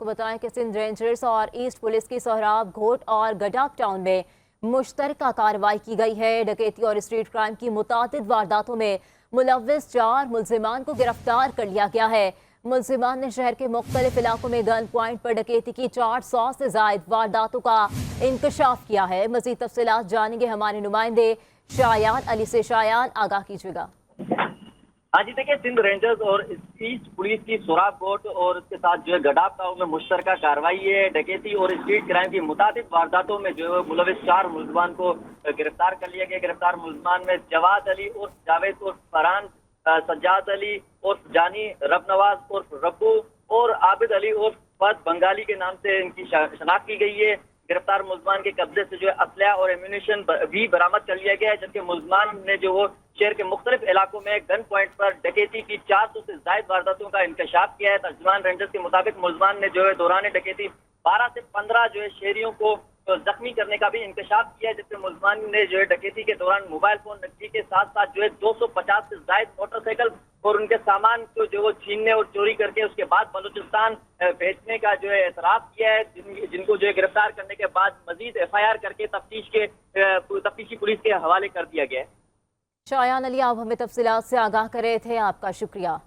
आपको बताएं कि सिंध रेंजर्स और ईस्ट पुलिस की सोहराब, घोट और गडाक टाउन में मुश्तरका कार्रवाई की गई है। डकैती और स्ट्रीट क्राइम की मुतादिद वारदातों में मुलव्विस 4 मुल्जिमान को गिरफ्तार कर लिया गया है। मुल्जिमान ने शहर के मुख्तलिफ इलाकों में गन पॉइंट पर डकैती की 400 से जायद वारदातों का इंकशाफ किया है। मजीद तफसीलात जानेंगे हमारे नुमाइंदे शायान अली से। शायान, आगाह कीजिएगा। हाँ जी, देखिए, सिंध रेंजर्स और ईस्ट पुलिस की सोराब कोट और उसके साथ जो है गडाक टाउन में मुश्तरका कार्रवाई है। डकैती और स्ट्रीट क्राइम की मुतादिद वारदातों में जो है मुलव्विस 4 मुल्जिमान को गिरफ्तार कर लिया गया। गिरफ्तार मुल्जिमान में जवाद अली उर्फ जावेद उर्फ फरहान, सज्जाद अली उर्फ जानी, रब नवाज उर्फ रब्बू और आबिद अली उर्फ फत बंगाली के नाम से इनकी शनाख्त की गई है। गिरफ्तार मुल्जिमान के कब्जे से जो है असलहा और एम्यूनिशन भी बरामद कर लिया गया है, जबकि मुल्जिमान ने जो वो शहर के मुख्तलिफ इलाकों में गन पॉइंट पर डकैती की 400 से जायद वारदातों का इंकशाफ किया है। तर्जुमान रेंजर्स के मुताबिक मुल्जिमान ने जो है दौरान डकैती 12 से 15 जो है शहरियों को जख्मी करने का भी इंकशाफ किया है, जिसमें मुल्जिमान ने जो है डकैती के दौरान मोबाइल फोन, नकदी के साथ साथ जो है 250 से जायद मोटरसाइकिल और उनके सामान को जो वो छीनने और चोरी करके उसके बाद बलूचिस्तान भेजने का जो है एतराफ किया है। जिनको जो है गिरफ्तार करने के बाद मजीद FIR करके तफ्तीशी पुलिस के हवाले कर दिया गया है। शायान अली, आप हमें तफसीलात से आगाह कर रहे थे, आपका शुक्रिया।